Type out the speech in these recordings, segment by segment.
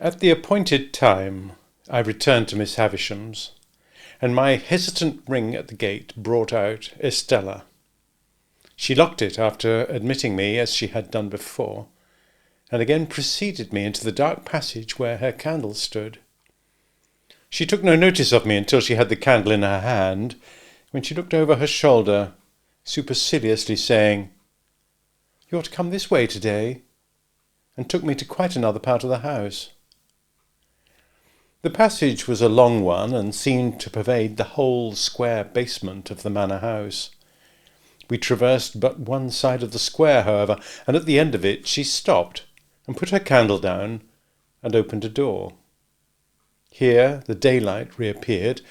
At the appointed time, I returned to Miss Havisham's, and my hesitant ring at the gate brought out Estella. She locked it after admitting me, as she had done before, and again preceded me into the dark passage where her candle stood. She took no notice of me until she had the candle in her hand, when she looked over her shoulder, superciliously saying, "You're to come this way today," and took me to quite another part of the house. The passage was a long one, and seemed to pervade the whole square basement of the manor house. We traversed but one side of the square, however, and at the end of it she stopped, and put her candle down, and opened a door. Here the daylight reappeared,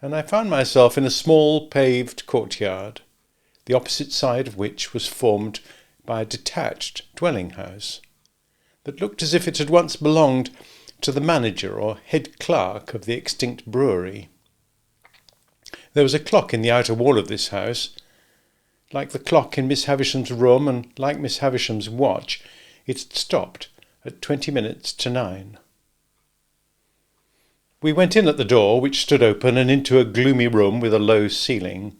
and I found myself in a small paved courtyard, the opposite side of which was formed by a detached dwelling-house, that looked as if it had once belonged to the manager or head clerk of the extinct brewery. There was a clock in the outer wall of this house. Like the clock in Miss Havisham's room, and like Miss Havisham's watch, it had stopped at 20 minutes to 9. We went in at the door, which stood open, and into a gloomy room with a low ceiling,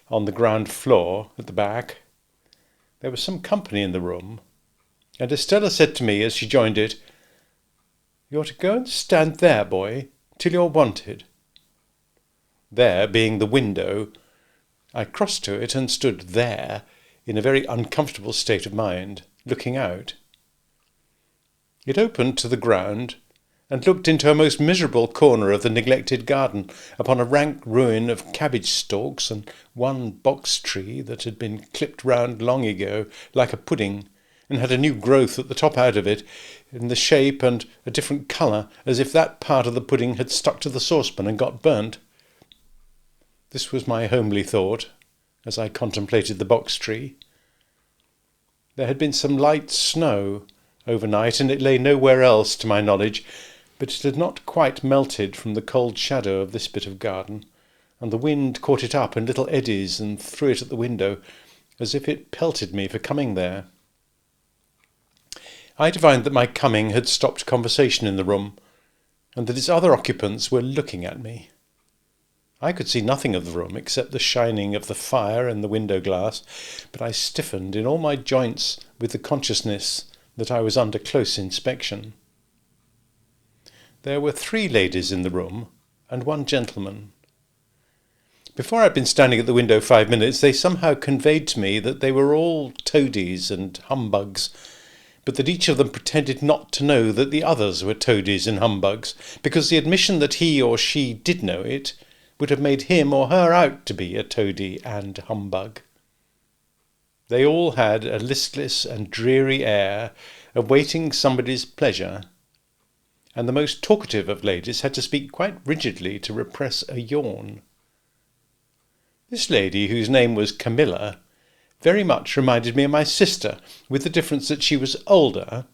on the ground floor at the back. There was some company in the room, and Estella said to me as she joined it, "You're to go and stand there, boy, till you're wanted." There being the window, I crossed to it and stood there in a very uncomfortable state of mind, looking out. It opened to the ground, and looked into a most miserable corner of the neglected garden, upon a rank ruin of cabbage stalks and one box tree that had been clipped round long ago like a pudding, and had a new growth at the top out of it, in the shape and a different colour, as if that part of the pudding had stuck to the saucepan and got burnt. This was my homely thought, as I contemplated the box tree. There had been some light snow overnight, and it lay nowhere else, to my knowledge, but it had not quite melted from the cold shadow of this bit of garden, and the wind caught it up in little eddies and threw it at the window, as if it pelted me for coming there. I divined that my coming had stopped conversation in the room, and that its other occupants were looking at me. I could see nothing of the room except the shining of the fire and the window glass, but I stiffened in all my joints with the consciousness that I was under close inspection. There were 3 ladies in the room, and 1 gentleman. Before I had been standing at the window 5 minutes, they somehow conveyed to me that they were all toadies and humbugs, but that each of them pretended not to know that the others were toadies and humbugs, because the admission that he or she did know it would have made him or her out to be a toady and humbug. They all had a listless and dreary air, awaiting somebody's pleasure, and the most talkative of ladies had to speak quite rigidly to repress a yawn. This lady, whose name was Camilla, very much reminded me of my sister, with the difference that she was older,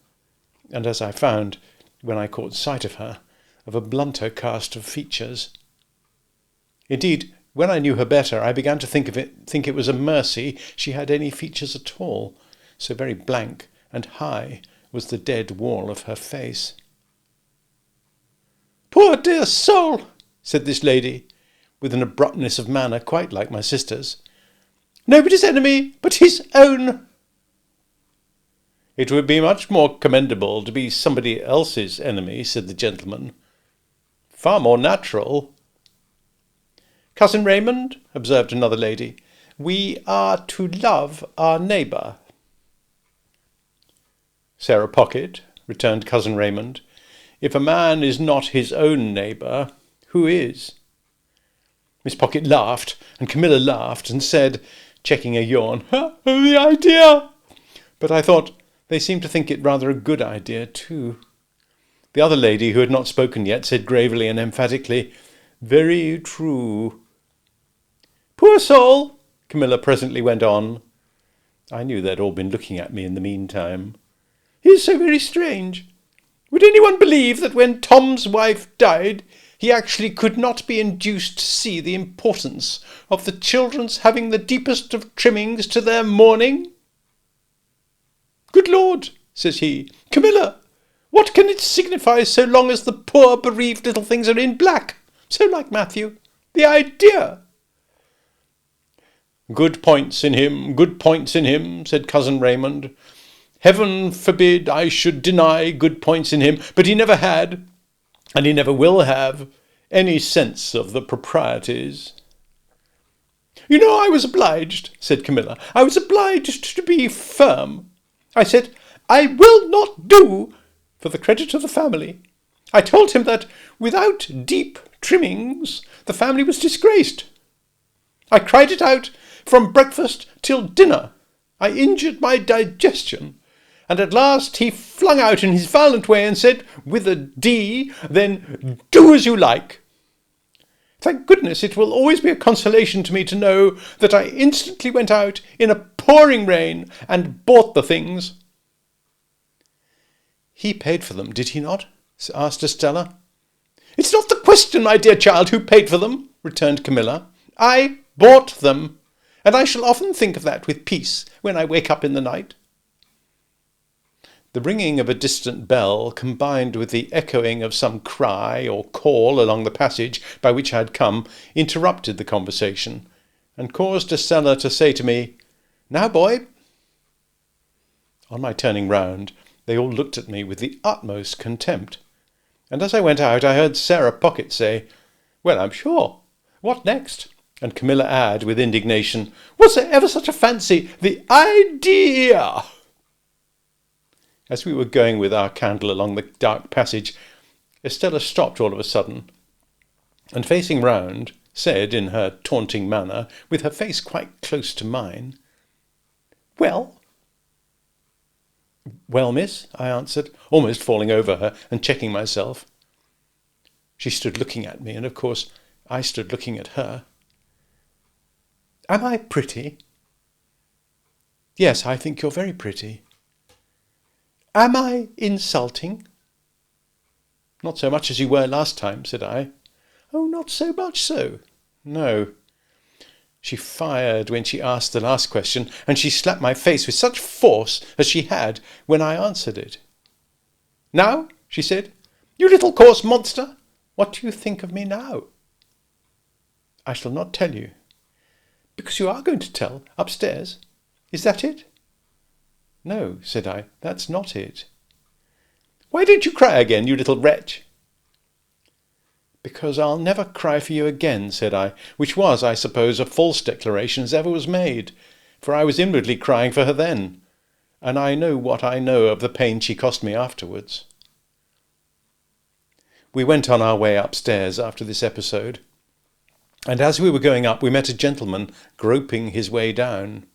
and, as I found when I caught sight of her, of a blunter cast of features. Indeed, when I knew her better, I began to think it was a mercy she had any features at all, so very blank and high was the dead wall of her face. "Poor dear soul," said this lady, with an abruptness of manner quite like my sister's. "Nobody's enemy but his own." "It would be much more commendable to be somebody else's enemy," said the gentleman. "Far more natural." "Cousin Raymond," observed another lady, "we are to love our neighbour." "Sarah Pocket," returned Cousin Raymond, "if a man is not his own neighbour, who is?" Miss Pocket laughed, and Camilla laughed, and said, checking a yawn, "Oh, the idea!" But I thought they seemed to think it rather a good idea too. The other lady, who had not spoken yet, said gravely and emphatically, "Very true." "Poor soul," Camilla presently went on. I knew they'd all been looking at me in the meantime. "He is so very strange. Would anyone believe that when Tom's wife died, he actually could not be induced to see the importance of the children's having the deepest of trimmings to their mourning? 'Good Lord,' says he, 'Camilla, What can it signify so long as the poor bereaved little things are in black? So like Matthew. The idea! Good points in him, said Cousin Raymond. Heaven forbid I should deny good points in him, but he never had, and he never will have, any sense of the proprieties. You know, I was obliged, said Camilla. I was obliged to be firm. I said, I will not do, for the credit of the family. I told him that without deep trimmings the family was disgraced. I cried it out from breakfast till dinner. I injured my digestion, and at last he flung out in his violent way and said, with a D, then do as you like. Thank goodness it will always be a consolation to me to know that I instantly went out in a pouring rain and bought the things. He paid for them, did he not? Asked Estella. It's not the question, my dear child, who paid for them, returned Camilla. I bought them, and I shall often think of that with peace when I wake up in the night. The ringing of a distant bell, combined with the echoing of some cry or call along the passage by which I had come, interrupted the conversation, and caused Estella to say to me, Now, boy. On my turning round, they all looked at me with the utmost contempt, and as I went out I heard Sarah Pocket say, Well, I'm sure. What next? And Camilla add, with indignation, Was there ever such a fancy? The idea! As we were going with our candle along the dark passage, Estella stopped all of a sudden, and facing round, said in her taunting manner, with her face quite close to mine, Well? Well, miss, I answered, almost falling over her and checking myself. She stood looking at me, and of course I stood looking at her. Am I pretty? Yes, I think you're very pretty. Am I insulting? Not so much as you were last time, said I. Oh, not so much so. No. She fired when she asked the last question, and she slapped my face with such force as she had when I answered it. Now, she said, you little coarse monster, what do you think of me now? I shall not tell you. Because you are going to tell upstairs. Is that it? No, said I, that's not it. Why don't you cry again, you little wretch? Because I'll never cry for you again, said I, which was, I suppose, a false declaration as ever was made, for I was inwardly crying for her then, and I know what I know of the pain she cost me afterwards. We went on our way upstairs after this episode, and as we were going up we met a gentleman groping his way down.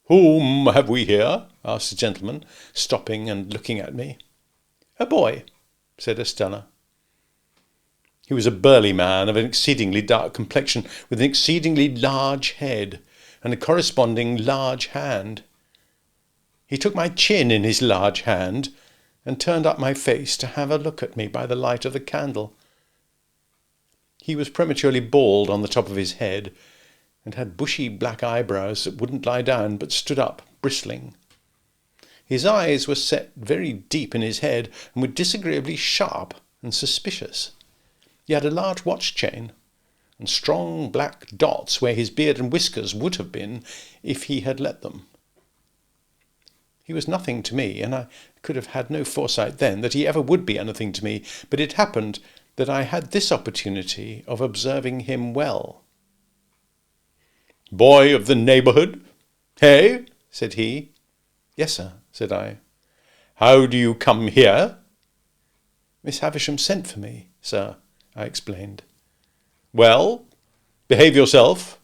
Whom have we here? Asked the gentleman, stopping and looking at me. A boy, said Estella. He was a burly man of an exceedingly dark complexion, with an exceedingly large head and a corresponding large hand. He took my chin in his large hand and turned up my face to have a look at me by the light of the candle. He was prematurely bald on the top of his head, and had bushy black eyebrows that wouldn't lie down but stood up, bristling. His eyes were set very deep in his head and were disagreeably sharp and suspicious. He had a large watch chain, and strong black dots where his beard and whiskers would have been if he had let them. He was nothing to me, and I could have had no foresight then that he ever would be anything to me, but it happened that I had this opportunity of observing him well. Boy of the neighbourhood? Hey? Said he. Yes, sir, said I. How do you come here? Miss Havisham sent for me, sir, I explained. Well, behave yourself.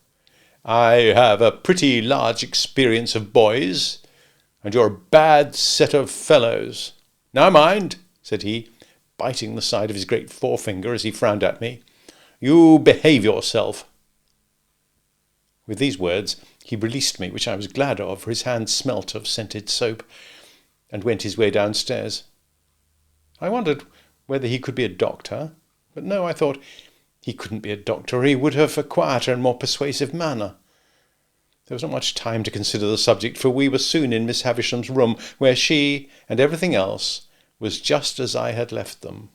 I have a pretty large experience of boys, and you're a bad set of fellows. Now mind, said he, biting the side of his great forefinger as he frowned at me. You behave yourself. With these words he released me, which I was glad of, for his hand smelt of scented soap, and went his way downstairs. I wondered whether he could be a doctor, but no, I thought, he couldn't be a doctor, or he would have a quieter and more persuasive manner. There was not much time to consider the subject, for we were soon in Miss Havisham's room, where she and everything else was just as I had left them.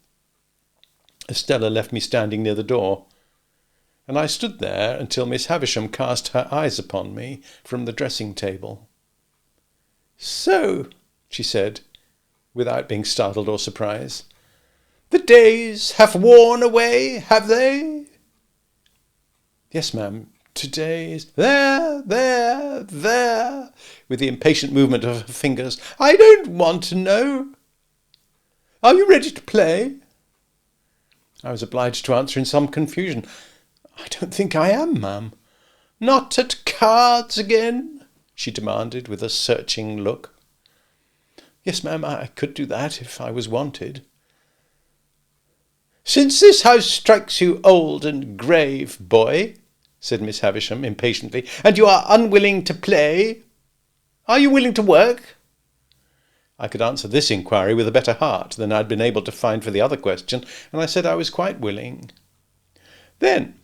Estella left me standing near the door, and I stood there until Miss Havisham cast her eyes upon me from the dressing-table. "So," she said, without being startled or surprised, "the days have worn away, have they?" "Yes, ma'am. Today is—" "There, with the impatient movement of her fingers. "I don't want to know. Are you ready to play?" I was obliged to answer in some confusion. "I don't think I am, ma'am." "Not at cards again?" she demanded with a searching look. "Yes, ma'am, I could do that if I was wanted." "Since this house strikes you old and grave, boy," said Miss Havisham impatiently, "and you are unwilling to play, are you willing to work?" I could answer this inquiry with a better heart than I had been able to find for the other question, and I said I was quite willing. "Then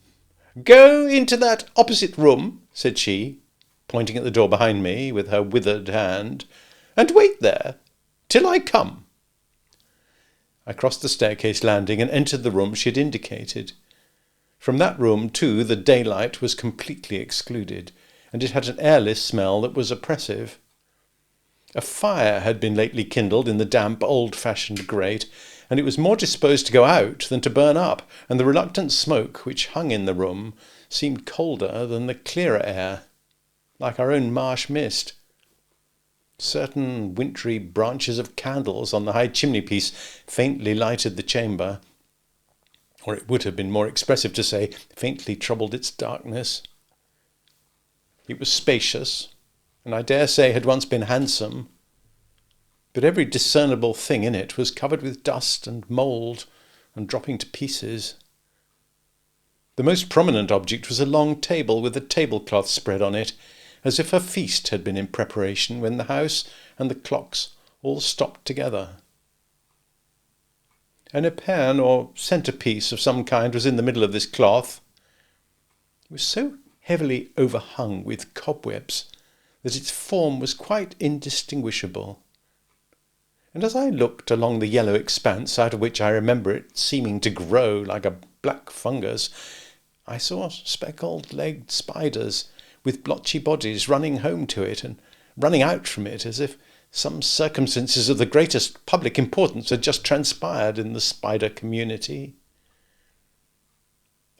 go into that opposite room," said she, pointing at the door behind me with her withered hand, "and wait there till I come." I crossed the staircase landing and entered the room she had indicated. From that room, too, the daylight was completely excluded, and it had an airless smell that was oppressive. A fire had been lately kindled in the damp, old-fashioned grate, and it was more disposed to go out than to burn up, and the reluctant smoke which hung in the room seemed colder than the clearer air, like our own marsh mist. Certain wintry branches of candles on the high chimney-piece faintly lighted the chamber, or it would have been more expressive to say faintly troubled its darkness. It was spacious, and I dare say had once been handsome, but every discernible thing in it was covered with dust and mould and dropping to pieces. The most prominent object was a long table with a tablecloth spread on it, as if a feast had been in preparation when the house and the clocks all stopped together. An epergne or centrepiece of some kind was in the middle of this cloth. It was so heavily overhung with cobwebs that its form was quite indistinguishable, and as I looked along the yellow expanse out of which I remember it seeming to grow like a black fungus, I saw speckled-legged spiders with blotchy bodies running home to it and running out from it as if some circumstances of the greatest public importance had just transpired in the spider community.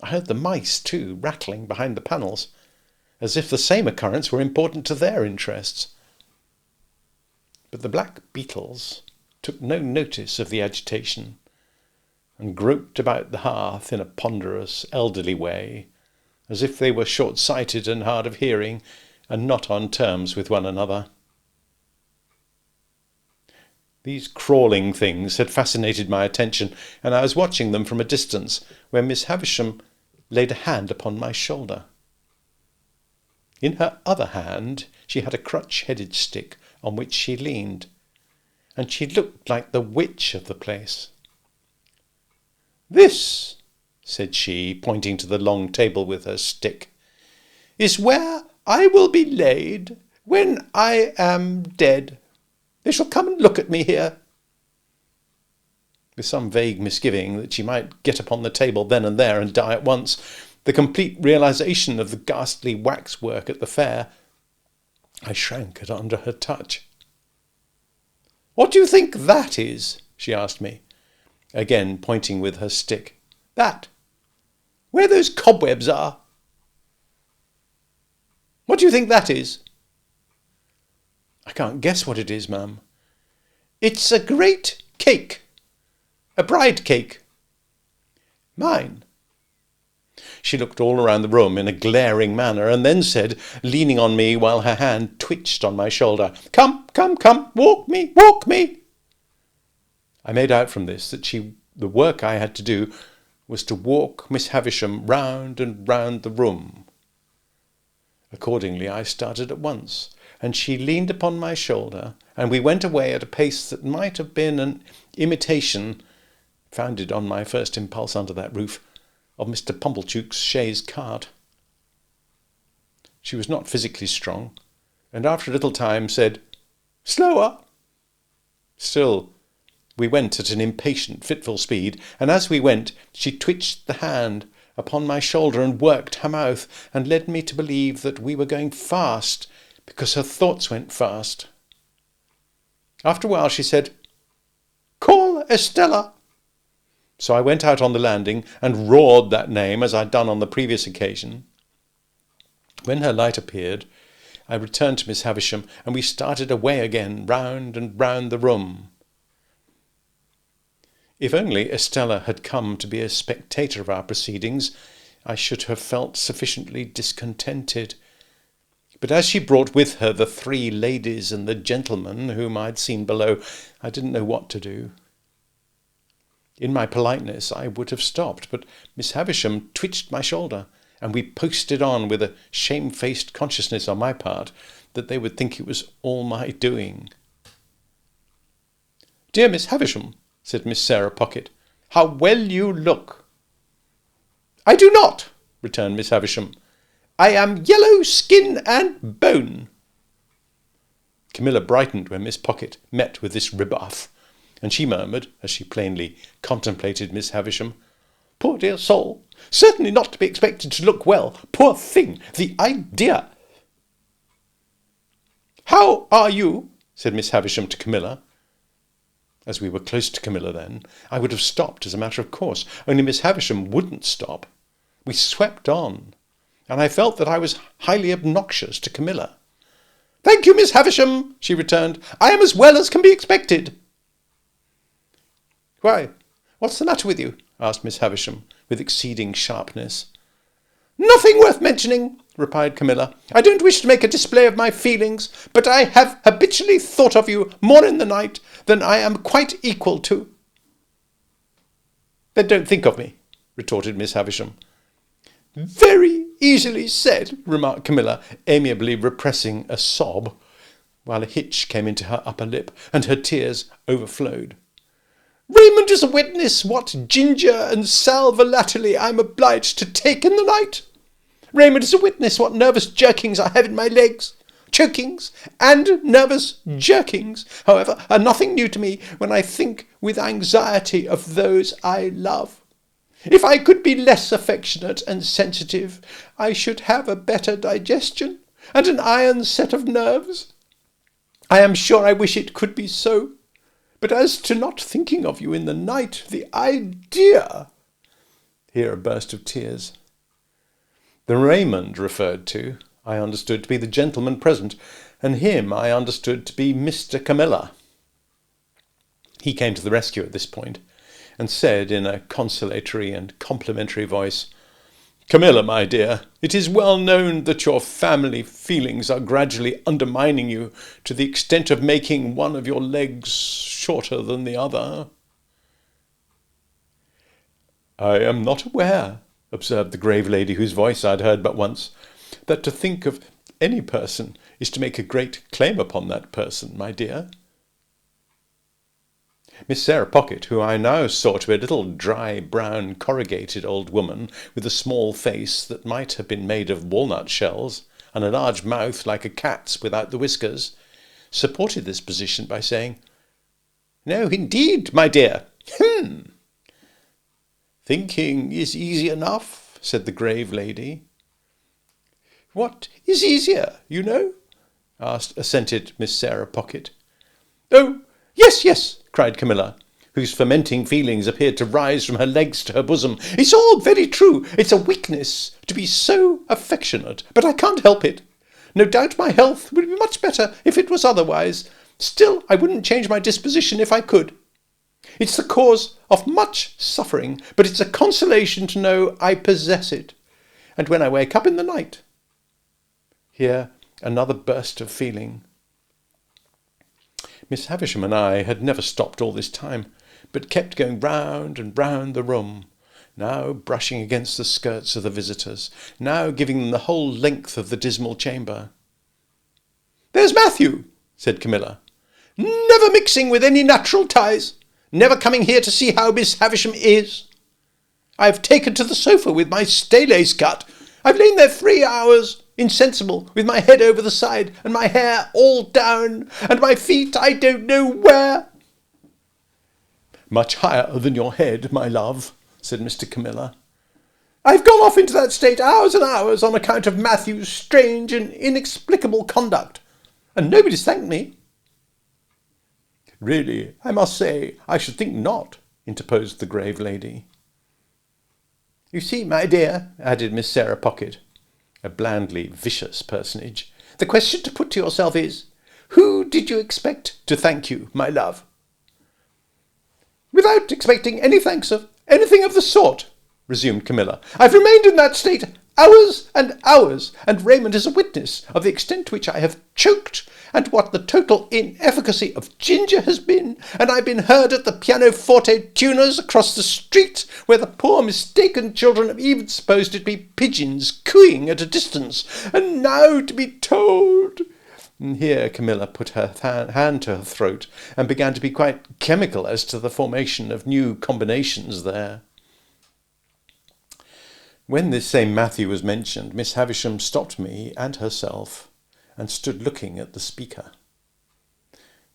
I heard the mice, too, rattling behind the panels, as if the same occurrence were important to their interests. But the black beetles took no notice of the agitation, and groped about the hearth in a ponderous, elderly way, as if they were short-sighted and hard of hearing, and not on terms with one another. These crawling things had fascinated my attention, and I was watching them from a distance when Miss Havisham laid a hand upon my shoulder. In her other hand she had a crutch-headed stick on which she leaned, and she looked like the witch of the place. "This," said she, pointing to the long table with her stick, "is where I will be laid when I am dead. They shall come and look at me here." With some vague misgiving that she might get upon the table then and there and die at once, the complete realization of the ghastly waxwork at the fair, I shrank under her touch. "What do you think that is?" she asked me, again pointing with her stick. "That, where those cobwebs are. What do you think that is?" "I can't guess what it is, ma'am." "It's a great cake. A bride cake. Mine." She looked all around the room in a glaring manner, and then said, leaning on me while her hand twitched on my shoulder, "Come, come, come, walk me, walk me." I made out from this that the work I had to do was to walk Miss Havisham round and round the room. Accordingly I started at once, and she leaned upon my shoulder, and we went away at a pace that might have been an imitation, founded on my first impulse under that roof, of Mr. Pumblechook's chaise cart. She was not physically strong, and after a little time said, "Slower." Still, We went at an impatient, fitful speed, and as we went, she twitched the hand upon my shoulder and worked her mouth, and led me to believe that we were going fast, because her thoughts went fast. After a while she said, "Call Estella." So I went out on the landing and roared that name as I'd done on the previous occasion. When her light appeared, I returned to Miss Havisham, and we started away again, round and round the room. If only Estella had come to be a spectator of our proceedings, I should have felt sufficiently discontented. But as she brought with her the 3 ladies and the gentleman whom I'd seen below, I didn't know what to do. In my politeness I would have stopped, but Miss Havisham twitched my shoulder, and we posted on with a shamefaced consciousness on my part that they would think it was all my doing. "Dear Miss Havisham," said Miss Sarah Pocket, "how well you look." "I do not," returned Miss Havisham. "I am yellow skin and bone." Camilla brightened when Miss Pocket met with this rebuff, and she murmured, as she plainly contemplated Miss Havisham, "Poor dear soul, certainly not to be expected to look well. Poor thing, the idea!" "How are you?" said Miss Havisham to Camilla. As we were close to Camilla then, I would have stopped as a matter of course, only Miss Havisham wouldn't stop. We swept on, and I felt that I was highly obnoxious to Camilla. "Thank you, Miss Havisham," she returned. "I am as well as can be expected." "Why, what's the matter with you?" asked Miss Havisham, with exceeding sharpness. "Nothing worth mentioning," replied Camilla. "I don't wish to make a display of my feelings, but I have habitually thought of you more in the night than I am quite equal to." "Then don't think of me," retorted Miss Havisham. "Very easily said," remarked Camilla, amiably repressing a sob, while a hitch came into her upper lip, and her tears overflowed. "Raymond is a witness what ginger and sal volatile I am obliged to take in the night. Raymond is a witness what nervous jerkings I have in my legs. Chokings and nervous jerkings, however, are nothing new to me when I think with anxiety of those I love. If I could be less affectionate and sensitive, I should have a better digestion and an iron set of nerves. I am sure I wish it could be so. But as to not thinking of you in the night, the idea!" Here a burst of tears. The Raymond referred to I understood to be the gentleman present, and him I understood to be Mr. Camilla. He came to the rescue at this point, and said in a consolatory and complimentary voice, "Camilla, my dear, it is well known that your family feelings are gradually undermining you to the extent of making one of your legs shorter than the other." "I am not aware," observed the grave lady, whose voice I had heard but once, "that to think of any person is to make a great claim upon that person, my dear." Miss Sarah Pocket, who I now saw to be a little dry, brown, corrugated old woman, with a small face that might have been made of walnut shells, and a large mouth like a cat's without the whiskers, supported this position by saying, "No, indeed, my dear. "Thinking is easy enough," said the grave lady. "What is easier, you know?" assented Miss Sarah Pocket. "Oh, yes," cried Camilla, whose fermenting feelings appeared to rise from her legs to her bosom. "It's all very true. It's a weakness to be so affectionate, but I can't help it. No doubt my health would be much better if it was otherwise. Still, I wouldn't change my disposition if I could. It's the cause of much suffering, but it's a consolation to know I possess it. And when I wake up in the night—" Here another burst of feeling. Miss Havisham and I had never stopped all this time, but kept going round and round the room, now brushing against the skirts of the visitors, now giving them the whole length of the dismal chamber. "There's Matthew," said Camilla, "never mixing with any natural ties, never coming here to see how Miss Havisham is. I've taken to the sofa with my staylace cut. I've lain there 3 hours, insensible, with my head over the side, and my hair all down, and my feet I don't know where." Much higher than your head, my love, said Mr. Camilla. I've gone off into that state hours and hours on account of Matthew's strange and inexplicable conduct, and nobody's thanked me. Really, I must say, I should think not, interposed the grave lady. You see, my dear, added Miss Sarah Pocket, a blandly vicious personage, the question to put to yourself is, who did you expect to thank you, my love? Without expecting any thanks of anything of the sort, resumed Camilla. I've remained in that state hours and hours, and Raymond is a witness of the extent to which I have choked, and what the total inefficacy of ginger has been, and I've been heard at the pianoforte tuners across the street, where the poor mistaken children have even supposed it to be pigeons cooing at a distance, and now to be told... And here Camilla put her hand to her throat and began to be quite chemical as to the formation of new combinations there. When this same Matthew was mentioned, Miss Havisham stopped me and herself and stood looking at the speaker.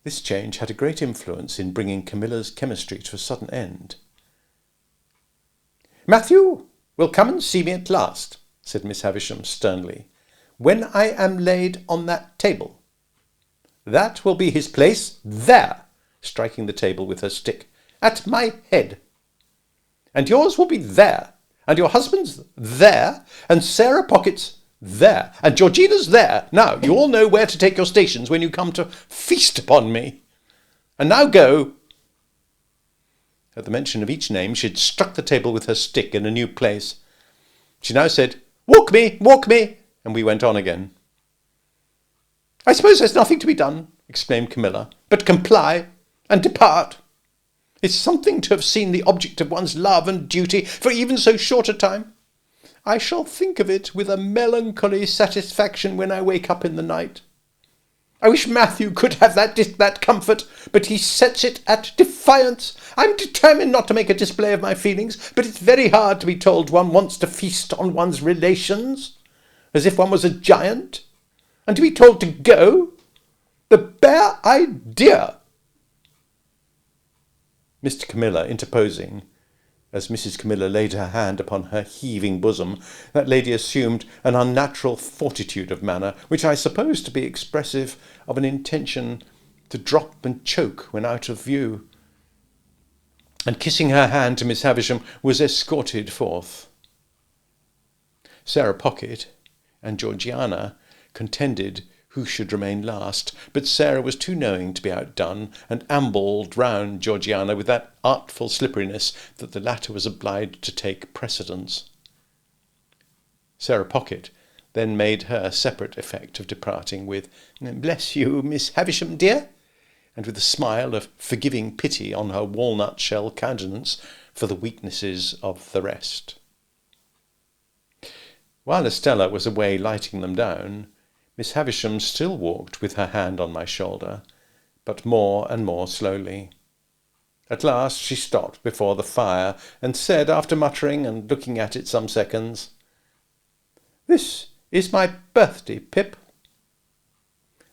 This change had a great influence in bringing Camilla's chemistry to a sudden end. Matthew will come and see me at last, said Miss Havisham sternly, when I am laid on that table. That will be his place there, striking the table with her stick, at my head. And yours will be there, and your husband's there, and Sarah Pocket's there, and Georgina's there. Now, you all know where to take your stations when you come to feast upon me. And now go. At the mention of each name, she had struck the table with her stick in a new place. She now said, walk me, and we went on again. I suppose there's nothing to be done, exclaimed Camilla, but comply and depart. It's something to have seen the object of one's love and duty for even so short a time. I shall think of it with a melancholy satisfaction when I wake up in the night. I wish Matthew could have that comfort, but he sets it at defiance. I'm determined not to make a display of my feelings, but it's very hard to be told one wants to feast on one's relations, as if one was a giant, and to be told to go. The bare idea! Mr. Camilla interposing, as Mrs. Camilla laid her hand upon her heaving bosom, that lady assumed an unnatural fortitude of manner, which I suppose to be expressive of an intention to drop and choke when out of view, and kissing her hand to Miss Havisham, was escorted forth. Sarah Pocket and Georgiana contended who should remain last, but Sarah was too knowing to be outdone, and ambled round Georgiana with that artful slipperiness that the latter was obliged to take precedence. Sarah Pocket then made her separate effect of departing with, "Bless you, Miss Havisham, dear," and with a smile of forgiving pity on her walnut-shell countenance for the weaknesses of the rest. While Estella was away lighting them down, Miss Havisham still walked with her hand on my shoulder, but more and more slowly. At last she stopped before the fire and said, after muttering and looking at it some seconds, "This is my birthday, Pip."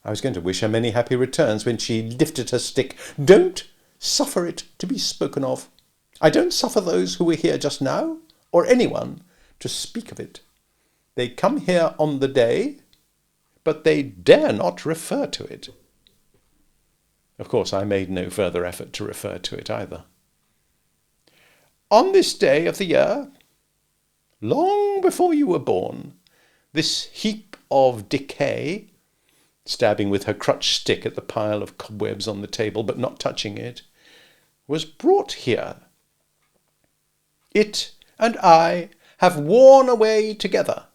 I was going to wish her many happy returns when she lifted her stick. "Don't suffer it to be spoken of. I don't suffer those who were here just now, or anyone, to speak of it. They come here on the day, but they dare not refer to it." Of course, I made no further effort to refer to it either. "On this day of the year, long before you were born, this heap of decay," stabbing with her crutch stick at the pile of cobwebs on the table, but not touching it, "was brought here. It and I have worn away together.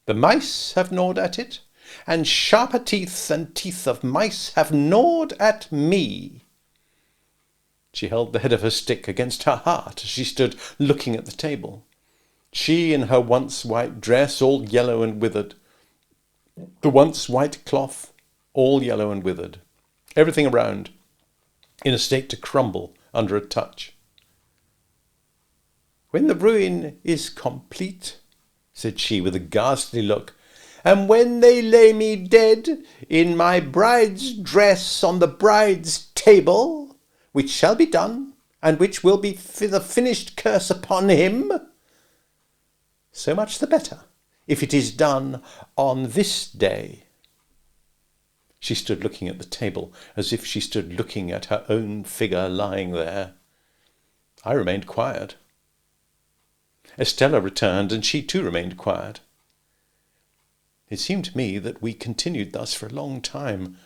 The mice have gnawed at it, and sharper teeth than teeth of mice have gnawed at me." She held the head of her stick against her heart as she stood looking at the table. She in her once white dress, all yellow and withered. The once white cloth, all yellow and withered. Everything around in a state to crumble under a touch. "When the ruin is complete," said she with a ghastly look, "and when they lay me dead in my bride's dress on the bride's table, which shall be done and which will be the finished curse upon him, so much the better, if it is done on this day. She stood looking at the table, as if she stood looking at her own figure lying there. I remained quiet. Estella returned, and she too remained quiet. It seemed to me that we continued thus for a long time.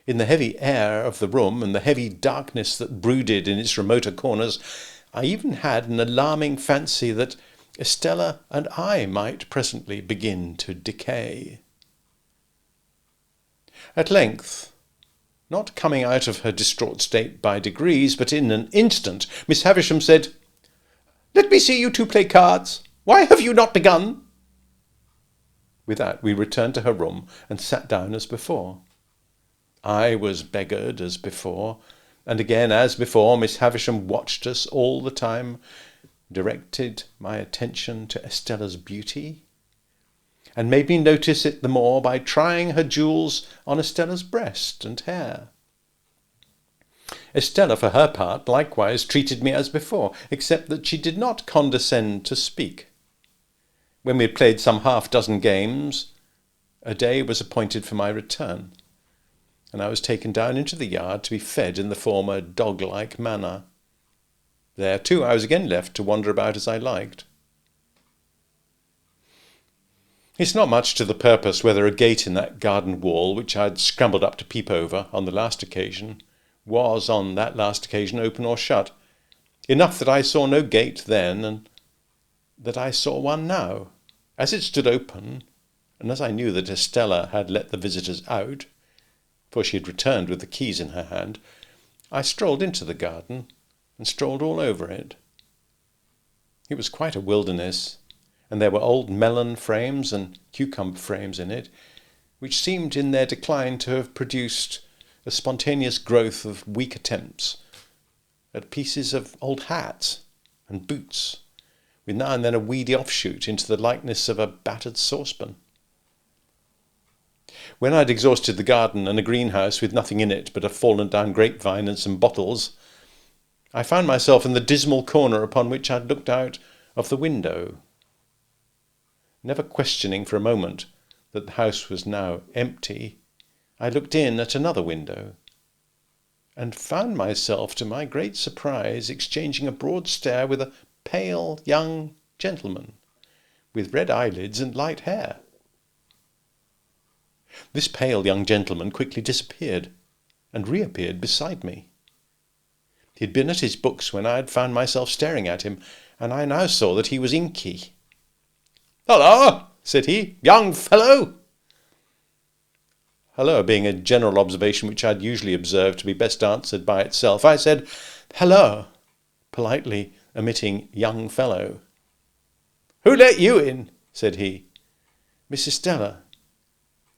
In the heavy air of the room and the heavy darkness that brooded in its remoter corners, I even had an alarming fancy that Estella and I might presently begin to decay. At length, not coming out of her distraught state by degrees, but in an instant, Miss Havisham said, "Let me see you two play cards. Why have you not begun?" With that, we returned to her room and sat down as before. I was beggared as before, and again as before Miss Havisham watched us all the time, directed my attention to Estella's beauty, and made me notice it the more by trying her jewels on Estella's breast and hair. Estella, for her part, likewise treated me as before, except that she did not condescend to speak. When we had played some half-dozen games, a day was appointed for my return, and I was taken down into the yard to be fed in the former dog-like manner. There, too, I was again left to wander about as I liked. It's not much to the purpose whether a gate in that garden wall, which I had scrambled up to peep over on the last occasion, was on that last occasion open or shut. Enough that I saw no gate then, and that I saw one now. As it stood open, and as I knew that Estella had let the visitors out, for she had returned with the keys in her hand, I strolled into the garden and strolled all over it. It was quite a wilderness, and there were old melon frames and cucumber frames in it, which seemed in their decline to have produced a spontaneous growth of weak attempts at pieces of old hats and boots, with now and then a weedy offshoot into the likeness of a battered saucepan. When I had exhausted the garden and a greenhouse with nothing in it but a fallen-down grapevine and some bottles, I found myself in the dismal corner upon which I had looked out of the window. Never questioning for a moment that the house was now empty, I looked in at another window, and found myself, to my great surprise, exchanging a broad stare with a pale young gentleman, with red eyelids and light hair. This pale young gentleman quickly disappeared, and reappeared beside me. He had been at his books when I had found myself staring at him, and I now saw that he was inky. "Hullo!" said he. "Young fellow!" Hello being a general observation which I had usually observed to be best answered by itself, I said, "Hello," politely omitting "young fellow." "Who let you in?" said he. "Miss Estella."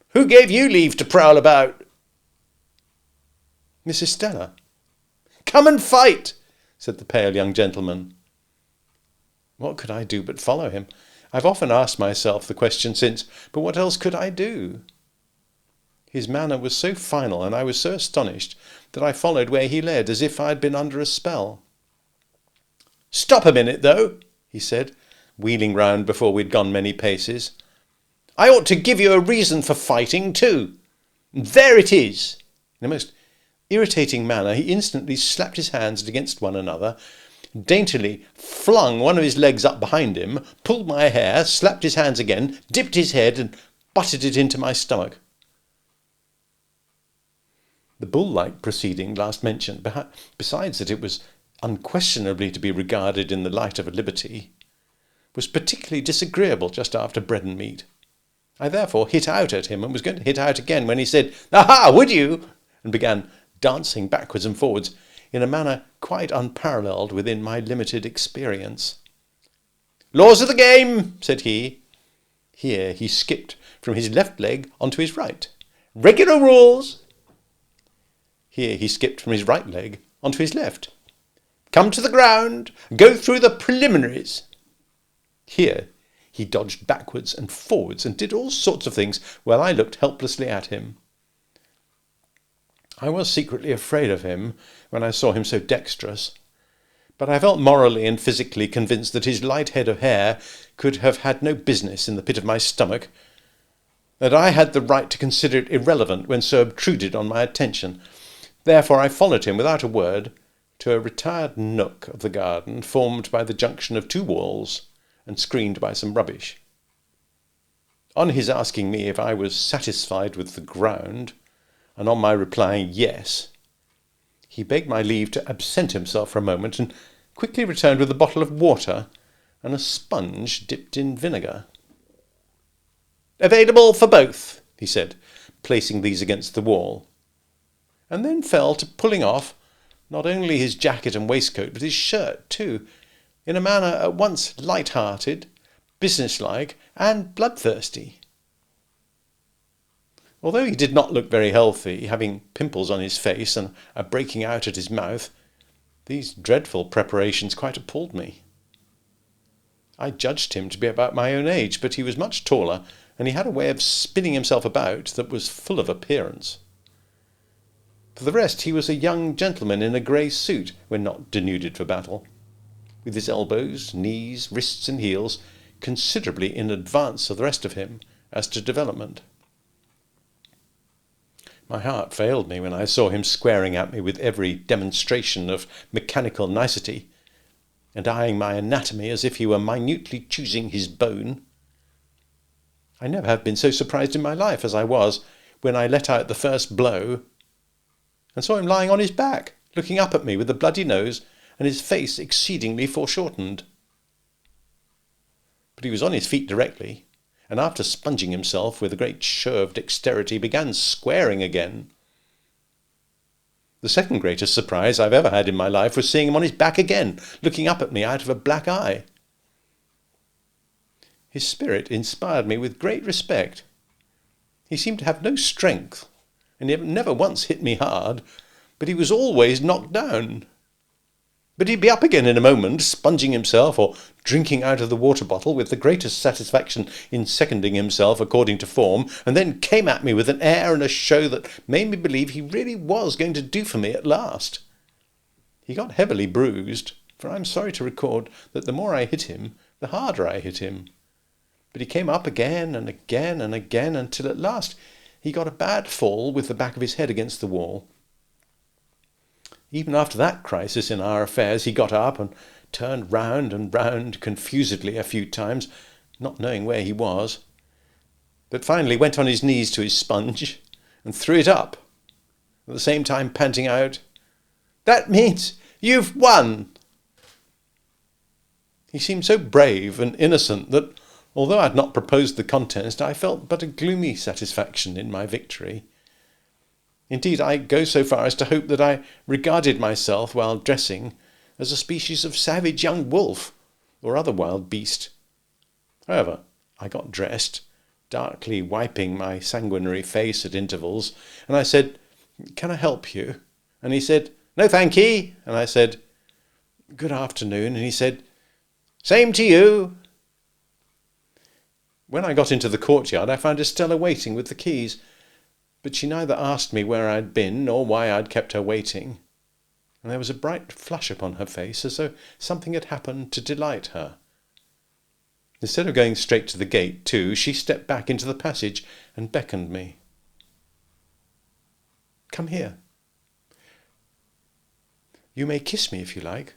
"Who gave you leave to prowl about?" "Miss Estella." "Come and fight," said the pale young gentleman. What could I do but follow him? I've often asked myself the question since, but what else could I do? His manner was so final, and I was so astonished, that I followed where he led, as if I had been under a spell. "Stop a minute, though," he said, wheeling round before we had gone many paces. "I ought to give you a reason for fighting, too. There it is." In a most irritating manner, he instantly slapped his hands against one another, daintily flung one of his legs up behind him, pulled my hair, slapped his hands again, dipped his head, and butted it into my stomach. The bull-like proceeding last mentioned, besides that it was unquestionably to be regarded in the light of a liberty, was particularly disagreeable just after bread and meat. I therefore hit out at him, and was going to hit out again when he said, "Aha, would you?" and began dancing backwards and forwards in a manner quite unparalleled within my limited experience. "Laws of the game," said he. Here he skipped from his left leg onto his right. "Regular rules." Here he skipped from his right leg onto his left. "Come to the ground. Go through the preliminaries." Here he dodged backwards and forwards and did all sorts of things while I looked helplessly at him. I was secretly afraid of him when I saw him so dexterous, but I felt morally and physically convinced that his light head of hair could have had no business in the pit of my stomach, that I had the right to consider it irrelevant when so obtruded on my attention. Therefore I followed him without a word to a retired nook of the garden formed by the junction of two walls and screened by some rubbish. On his asking me if I was satisfied with the ground, and on my replying yes, he begged my leave to absent himself for a moment and quickly returned with a bottle of water and a sponge dipped in vinegar. "Available for both," he said, placing these against the wall, and then fell to pulling off not only his jacket and waistcoat, but his shirt too, in a manner at once light-hearted, businesslike, and bloodthirsty. Although he did not look very healthy, having pimples on his face and a breaking out at his mouth, these dreadful preparations quite appalled me. I judged him to be about my own age, but he was much taller, and he had a way of spinning himself about that was full of appearance. For the rest, he was a young gentleman in a grey suit, when not denuded for battle, with his elbows, knees, wrists, and heels considerably in advance of the rest of him as to development. My heart failed me when I saw him squaring at me with every demonstration of mechanical nicety, and eyeing my anatomy as if he were minutely choosing his bone. I never have been so surprised in my life as I was when I let out the first blow and saw him lying on his back, looking up at me with a bloody nose and his face exceedingly foreshortened. But he was on his feet directly, and after sponging himself with a great show of dexterity began squaring again. The second greatest surprise I've ever had in my life was seeing him on his back again, looking up at me out of a black eye. His spirit inspired me with great respect. He seemed to have no strength, and he never once hit me hard, but he was always knocked down. But he'd be up again in a moment, sponging himself or drinking out of the water bottle with the greatest satisfaction in seconding himself according to form, and then came at me with an air and a show that made me believe he really was going to do for me at last. He got heavily bruised, for I am sorry to record that the more I hit him, the harder I hit him. But he came up again and again and again, until at last he got a bad fall with the back of his head against the wall. Even after that crisis in our affairs, he got up and turned round and round confusedly a few times, not knowing where he was, but finally went on his knees to his sponge and threw it up, at the same time panting out, "That means you've won!" He seemed so brave and innocent that, although I had not proposed the contest, I felt but a gloomy satisfaction in my victory. Indeed, I go so far as to hope that I regarded myself, while dressing, as a species of savage young wolf, or other wild beast. However, I got dressed, darkly wiping my sanguinary face at intervals, and I said, "Can I help you?" And he said, "No, thank ye." And I said, "Good afternoon." And he said, "Same to you." When I got into the courtyard, I found Estella waiting with the keys, but she neither asked me where I had been nor why I had kept her waiting, and there was a bright flush upon her face, as though something had happened to delight her. Instead of going straight to the gate, too, she stepped back into the passage and beckoned me. "Come here. You may kiss me if you like."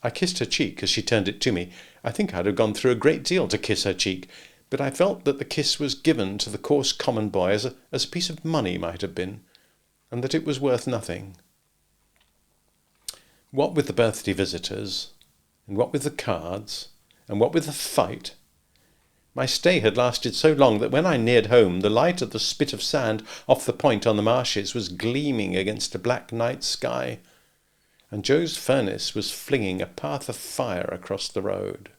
I kissed her cheek as she turned it to me. I think I'd have gone through a great deal to kiss her cheek, but I felt that the kiss was given to the coarse common boy as a piece of money might have been, and that it was worth nothing. What with the birthday visitors, and what with the cards, and what with the fight, my stay had lasted so long that when I neared home, the light of the spit of sand off the point on the marshes was gleaming against a black night sky, and Joe's furnace was flinging a path of fire across the road.